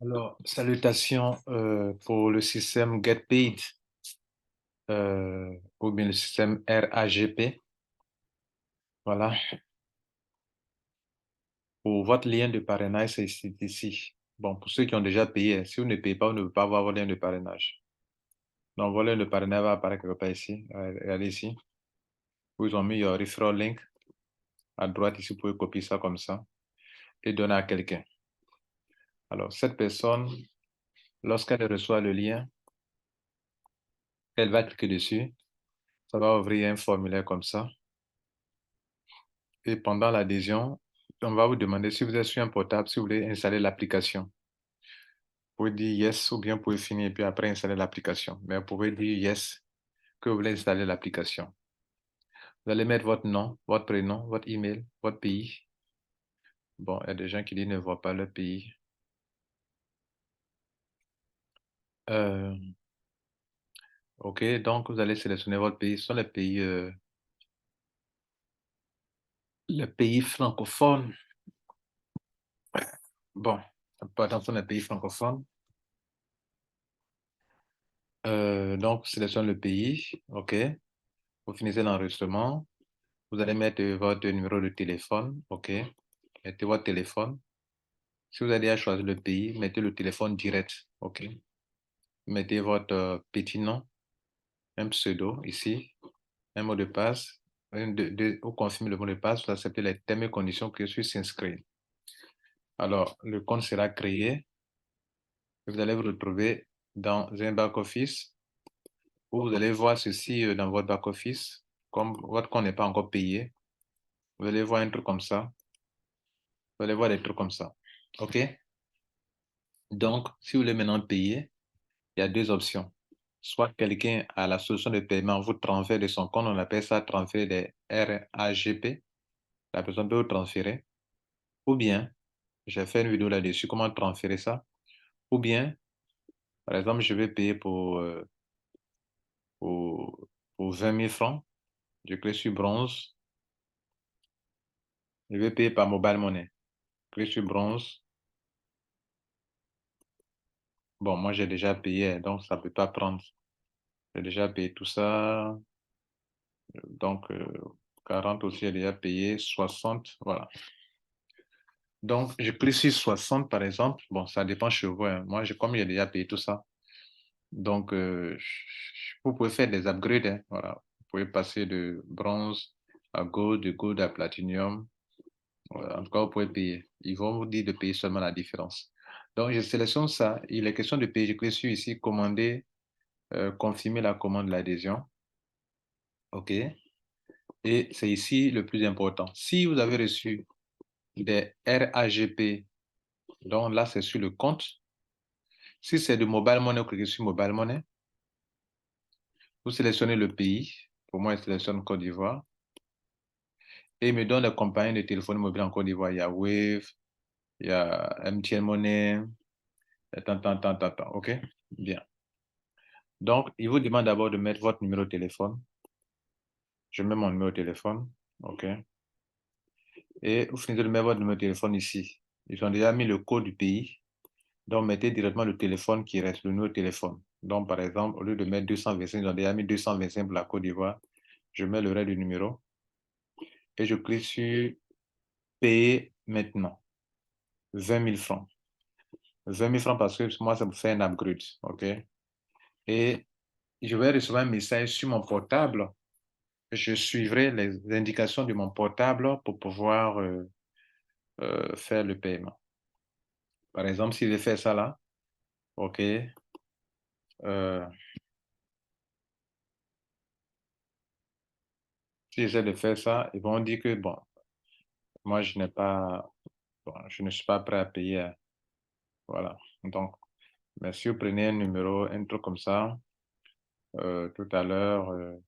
Alors, salutations pour le système GetPaid ou bien le système RAGP. Voilà. Pour votre lien de parrainage, c'est ici. Bon, pour ceux qui ont déjà payé, si vous ne payez pas, vous ne pouvez pas avoir votre lien de parrainage. Donc, votre lien de parrainage va apparaître quelque part ici. Regardez ici. Ils ont mis leur referral link à droite ici. Vous pouvez copier ça comme ça et donner à quelqu'un. Alors, cette personne, lorsqu'elle reçoit le lien, elle va cliquer dessus. Ça va ouvrir un formulaire comme ça. Et pendant l'adhésion, on va vous demander si vous êtes sur un portable, si vous voulez installer l'application. Vous pouvez dire yes ou bien vous pouvez finir et puis après installer l'application. Mais vous pouvez dire yes que vous voulez installer l'application. Vous allez mettre votre nom, votre prénom, votre email, votre pays. Bon, il y a des gens qui disent ne voient pas le pays. Euh, ok, donc vous allez sélectionner votre pays. Ce sont les pays francophones. Bon, pas attention les pays francophones. Donc, sélectionne le pays. Ok, vous finissez l'enregistrement. Vous allez mettre votre numéro de téléphone, OK? Mettez votre téléphone. Si vous avez à choisir le pays, mettez le téléphone direct, OK? Mettez votre petit nom, un pseudo ici, un mot de passe. Vous confirmez le mot de passe, vous acceptez les termes et conditions que je suis s'inscrire. Alors, le compte sera créé. Vous allez vous retrouver dans un back-office où vous allez voir ceci dans votre back-office. Comme votre compte n'est pas encore payé, vous allez voir un truc comme ça. Vous allez voir des trucs comme ça. OK? Donc, si vous voulez maintenant payer, il y a deux options. Soit quelqu'un a la solution de paiement, vous transfère de son compte, on appelle ça transfert des RAGP. La personne peut vous transférer. Ou bien, j'ai fait une vidéo là-dessus, comment transférer ça. Ou bien, par exemple, je vais payer pour, pour 20 000 francs. Je clique sur bronze. Je vais payer par mobile money. Je clique sur bronze. Bon, moi, j'ai déjà payé, donc ça ne peut pas prendre. J'ai déjà payé tout ça. Donc, 40 aussi, j'ai déjà payé 60. Voilà. Donc, je clique sur 60, par exemple. Bon, ça dépend chez vous, hein. Moi, comme j'ai déjà payé tout ça. Donc, vous pouvez faire des upgrades, hein. Voilà. Vous pouvez passer de bronze à gold, de gold à platinum. Voilà. En tout cas, vous pouvez payer. Ils vont vous dire de payer seulement la différence. Donc, je sélectionne ça. Il est question de payer. Je clique sur ici, commander, confirmer la commande de l'adhésion. OK. Et c'est ici le plus important. Si vous avez reçu des RAGP, donc là, c'est sur le compte. Si c'est de mobile money, vous cliquez sur mobile money. Vous sélectionnez le pays. Pour moi, je sélectionne Côte d'Ivoire. Et il me donne les compagnies de téléphone mobile en Côte d'Ivoire. Il y a Wave, il y a MTN Money, OK? Bien. Donc, il vous demande d'abord de mettre votre numéro de téléphone. Je mets mon numéro de téléphone. OK? Et vous finissez de mettre votre numéro de téléphone ici. Ils ont déjà mis le code du pays. Donc, mettez directement le téléphone qui reste, le numéro de téléphone. Donc, par exemple, au lieu de mettre 225, ils ont déjà mis 225 pour la Côte d'Ivoire. Je mets le reste du numéro et je clique sur payer maintenant. 20 000 francs. 20 000 francs parce que moi, ça me fait un upgrade. OK? Et je vais recevoir un message sur mon portable. Je suivrai les indications de mon portable pour pouvoir faire le paiement. Par exemple, si je fais ça là, OK? Euh, si j'essaie de faire ça, ils vont dire que, bon, moi, je ne suis pas prêt à payer, hein. Voilà. Donc, mais si vous prenez un numéro, un truc comme ça, tout à l'heure,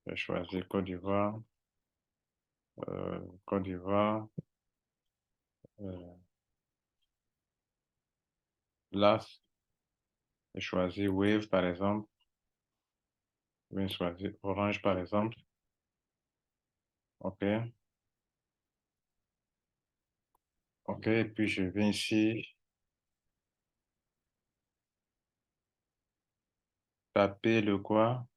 j'ai choisi Côte d'Ivoire. Côte d'Ivoire. euh, Là, j'ai choisi Wave, par exemple. Je vais choisir Orange, par exemple. OK. OK. Et puis, je viens ici. taper le quoi?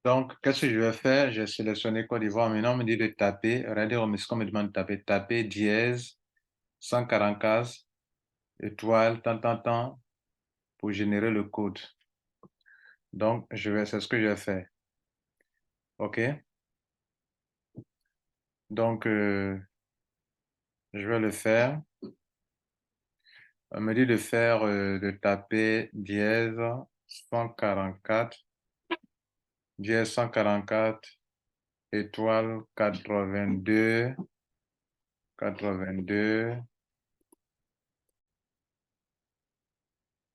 Donc, qu'est-ce que je vais faire? J'ai sélectionné Côte d'Ivoire. Maintenant, on me dit de taper. Regardez, ce qu'on me demande de taper. Taper dièse 144 étoile, tant, pour générer le code. Donc, c'est ce que je vais faire. OK? Donc, je vais le faire. On me dit de faire, de taper dièse 144, dièse 144, étoile 82, 82.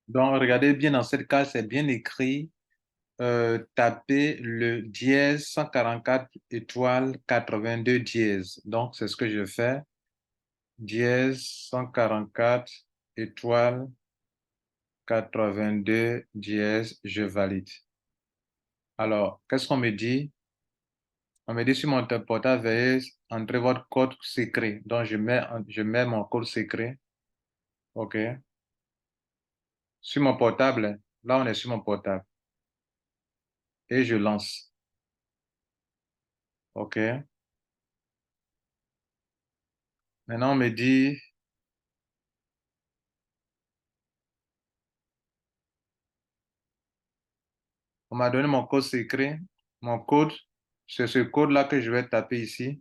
Donc, regardez bien dans cette case, c'est bien écrit, taper le dièse 144, étoile 82 dièse. Donc, c'est ce que je fais. Dièse 144, étoile 82 dièse, je valide. Alors, qu'est-ce qu'on me dit? On me dit sur mon portable, veuillez entrer votre code secret. Donc, je mets mon code secret. OK. Sur mon portable, là, on est sur mon portable. Et je lance. OK. Maintenant, on me dit, on m'a donné mon code secret. Mon code, c'est ce code-là que je vais taper ici.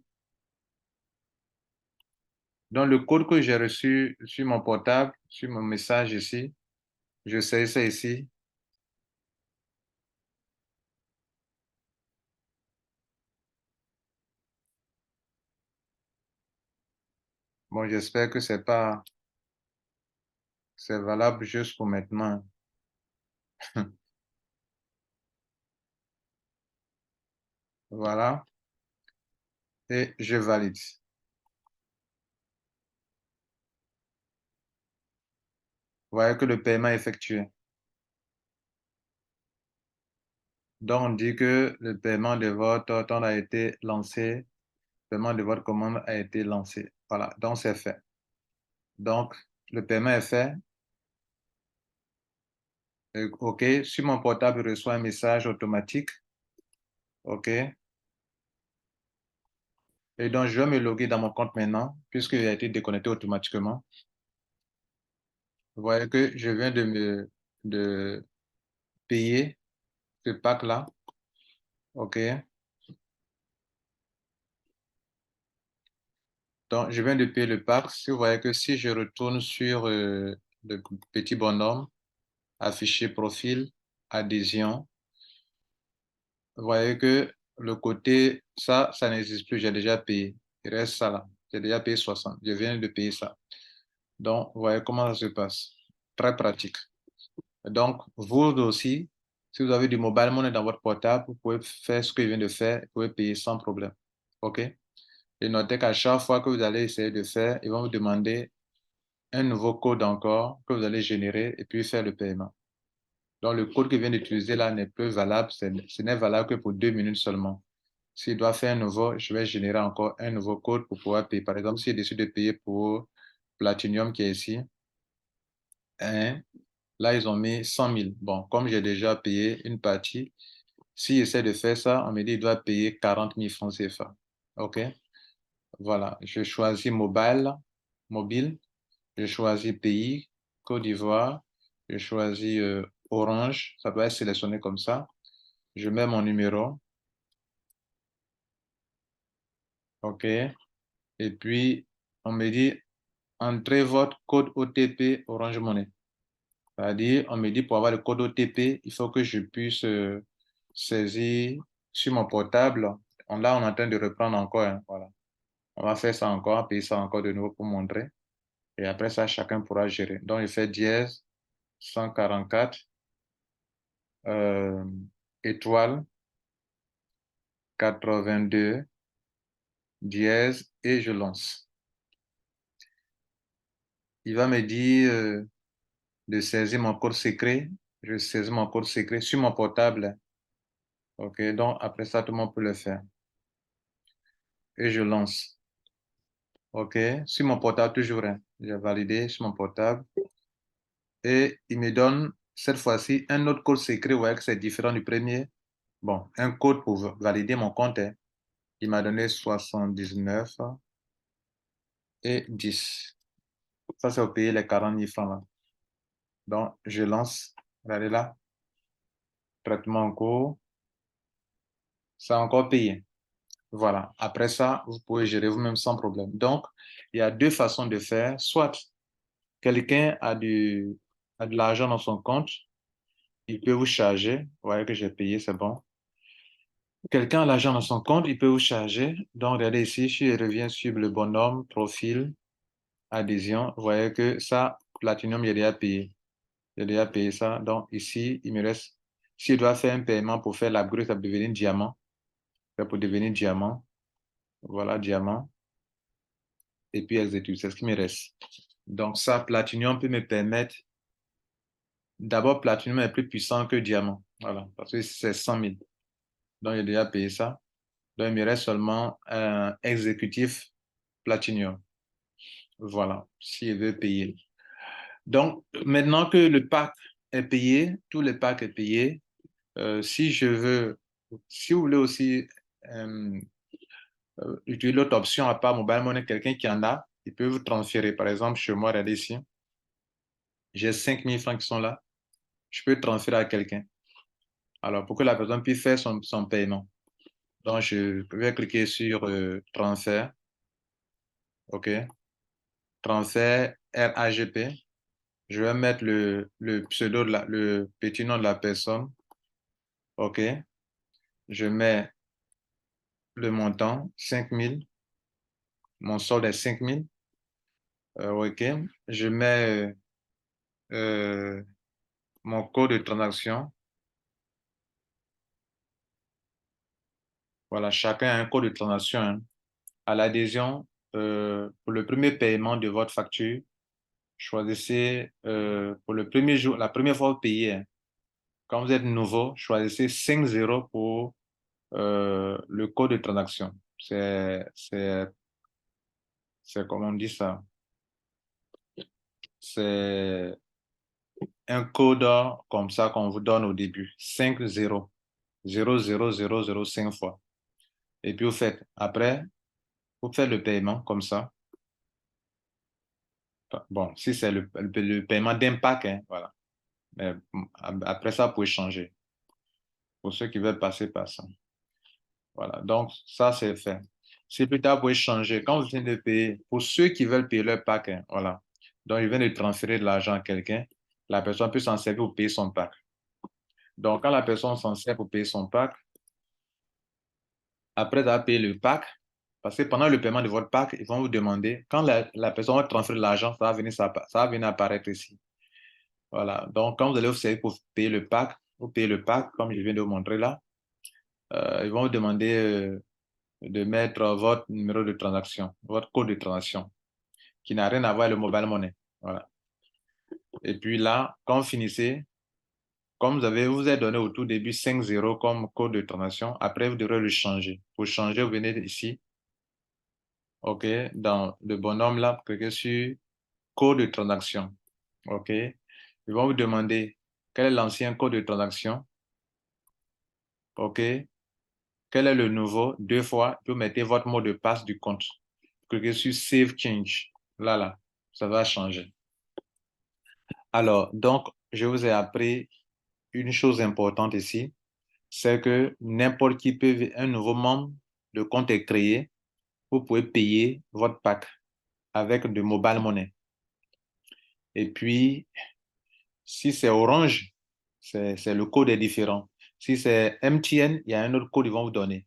Donc, le code que j'ai reçu sur mon portable, sur mon message ici, je sais ça ici. Bon, j'espère que c'est valable juste pour maintenant. Voilà. Et je valide. Vous voyez que le paiement est effectué. Donc, on dit que le paiement de votre ordre a été lancé. Le paiement de votre commande a été lancé. Voilà. Donc, c'est fait. Donc, le paiement est fait. OK. Sur mon portable, je reçois un message automatique. OK. Et donc, je vais me loguer dans mon compte maintenant, puisqu'il a été déconnecté automatiquement. Vous voyez que je viens de payer ce pack-là. OK. Donc, je viens de payer le pack. Si vous voyez que si je retourne sur le petit bonhomme, afficher profil, adhésion, vous voyez que le côté, ça n'existe plus. J'ai déjà payé. Il reste ça là. J'ai déjà payé 60. Je viens de payer ça. Donc, vous voyez comment ça se passe. Très pratique. Donc, vous aussi, si vous avez du mobile money dans votre portable, vous pouvez faire ce que je viens de faire. Vous pouvez payer sans problème. OK? Et notez qu'à chaque fois que vous allez essayer de faire, ils vont vous demander un nouveau code encore que vous allez générer et puis faire le paiement. Donc, le code que je viens d'utiliser là n'est plus valable. Ce n'est valable que pour 2 minutes seulement. S'il doit faire un nouveau, je vais générer encore un nouveau code pour pouvoir payer. Par exemple, si je décide de payer pour Platinum qui est ici, hein, là, ils ont mis 100 000. Bon, comme j'ai déjà payé une partie, s'il essaie de faire ça, on me dit qu'il doit payer 40 000 francs CFA. OK? Voilà. Je choisis mobile. Je choisis pays, Côte d'Ivoire. Je choisis Orange. Ça doit être sélectionné comme ça. Je mets mon numéro. OK? Et puis, on me dit, entrez votre code OTP Orange Money. C'est-à-dire, on me dit, pour avoir le code OTP, il faut que je puisse saisir sur mon portable. Là, on est en train de reprendre encore, hein, voilà. On va faire ça encore, payer ça encore de nouveau pour montrer. Et après ça, chacun pourra gérer. Donc, je fais dièse 144, euh, étoile 82, dièse, et je lance. Il va me dire, de saisir mon code secret. Je saisis mon code secret sur mon portable. OK, donc après ça, tout le monde peut le faire. Et je lance. OK, sur mon portable toujours, hein. J'ai validé sur mon portable. Et il me donne cette fois-ci un autre code secret. Vous voyez que c'est différent du premier. Bon, un code pour valider mon compte, hein. Il m'a donné 79 et 10. Ça, c'est au payer les 40 000 francs là. Donc, je lance. Regardez là. Traitement en cours. Ça a encore payé. Voilà. Après ça, vous pouvez gérer vous-même sans problème. Donc, il y a deux façons de faire. Soit quelqu'un a de l'argent dans son compte, il peut vous charger. Vous voyez que j'ai payé, c'est bon. Quelqu'un a l'argent dans son compte, il peut vous charger. Donc, regardez ici, je reviens sur le bonhomme, profil, adhésion. Vous voyez que ça, Platinum, il a déjà payé. J'ai déjà payé ça. Donc, ici, il me reste, si je dois faire un paiement pour faire l'upgrade, ça peut devenir diamant. Ça peut devenir diamant. Voilà, diamant. Et puis, exécute. C'est ce qui me reste. Donc, ça, Platinum peut me permettre. D'abord, Platinum est plus puissant que diamant. Voilà, parce que c'est 100 000. Donc, j'ai déjà payé ça. Donc, il me reste seulement un exécutif Platinum. Voilà, si je veux payer. Donc, maintenant que le pack est payé, tout le pack est payé, si je veux, si vous voulez aussi euh, utiliser l'autre option à part Mobile Money, quelqu'un qui en a, il peut vous transférer. Par exemple, chez moi, regardez ici, j'ai 5 000 francs qui sont là. Je peux transférer à quelqu'un. Alors, pour que la personne puisse faire son paiement. Donc, je vais cliquer sur transfert. OK. Transfert RAGP. Je vais mettre le pseudo, le petit nom de la personne. OK. Je mets le montant, 5 000. Mon solde est 5 000. OK. Je mets mon code de transaction. Voilà, chacun a un code de transaction, hein. À l'adhésion, pour le premier paiement de votre facture, choisissez pour le premier jour, la première fois payé, hein. Quand vous êtes nouveau, choisissez 5 0 pour le code de transaction. C'est comment on dit ça? C'est un code comme ça qu'on vous donne au début. 5 0. 0 0 0 0 5 fois. Et puis vous faites, après, vous faites le paiement comme ça. Bon, si c'est le paiement d'un pack, hein, voilà. Mais après ça, vous pouvez changer. Pour ceux qui veulent passer par ça. Voilà, donc ça, c'est fait. Si plus tard, vous pouvez changer. Quand vous venez de payer, pour ceux qui veulent payer leur pack, hein, voilà. Donc, ils viennent de transférer de l'argent à quelqu'un. La personne peut s'en servir pour payer son pack. Donc, quand la personne s'en sert pour payer son pack, après avoir payé le pack, parce que pendant le paiement de votre pack, ils vont vous demander, quand la personne va transférer l'argent, ça va venir apparaître ici. Voilà. Donc, quand vous allez vous servir pour payer le pack, vous payez le pack, comme je viens de vous montrer là, ils vont vous demander de mettre votre numéro de transaction, votre code de transaction, qui n'a rien à voir avec le mobile money. Voilà. Et puis là, quand vous finissez, comme vous avez donné au tout début 5 0 comme code de transaction, après vous devrez le changer. Pour changer, vous venez ici, OK, dans le bonhomme là, cliquez sur code de transaction. OK. Ils vont vous demander quel est l'ancien code de transaction. OK. Quel est le nouveau? 2 fois, vous mettez votre mot de passe du compte. Cliquez sur Save Change. Là, ça va changer. Alors, donc, je vous ai appris une chose importante ici, c'est que n'importe qui peut, un nouveau membre, le compte est créé, vous pouvez payer votre pack avec de mobile money. Et puis, si c'est Orange, c'est le code est différent. Si c'est MTN, il y a un autre code qu'ils vont vous donner,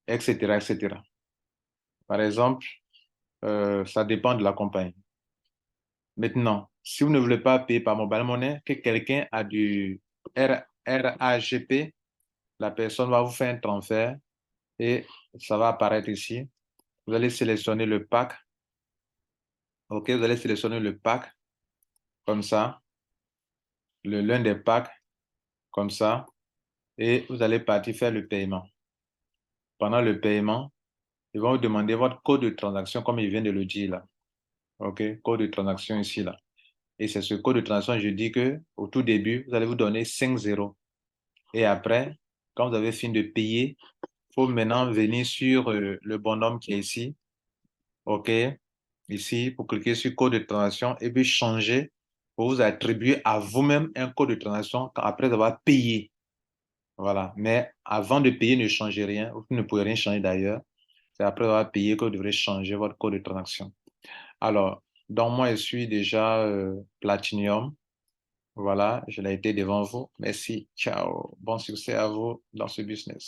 etc., etc. Par exemple, ça dépend de la compagnie. Maintenant, si vous ne voulez pas payer par mobile money, que quelqu'un a du RAGP, la personne va vous faire un transfert et ça va apparaître ici. Vous allez sélectionner le pack. OK, vous allez sélectionner le pack comme ça. l'un des packs, comme ça, et vous allez partir faire le paiement. Pendant le paiement, ils vont vous demander votre code de transaction, comme il vient de le dire là. OK? Code de transaction ici, là. Et c'est ce code de transaction, je dis que au tout début, vous allez vous donner 5 zéros. Et après, quand vous avez fini de payer, il faut maintenant venir sur le bonhomme qui est ici. OK? Ici, pour cliquer sur code de transaction et puis changer pour vous attribuer à vous-même un code de transaction après avoir payé. Voilà. Mais avant de payer, ne changez rien. Vous ne pouvez rien changer d'ailleurs. C'est après avoir payé que vous devrez changer votre code de transaction. Alors, donc moi, je suis déjà Platinum. Voilà, je l'ai été devant vous. Merci. Ciao. Bon succès à vous dans ce business.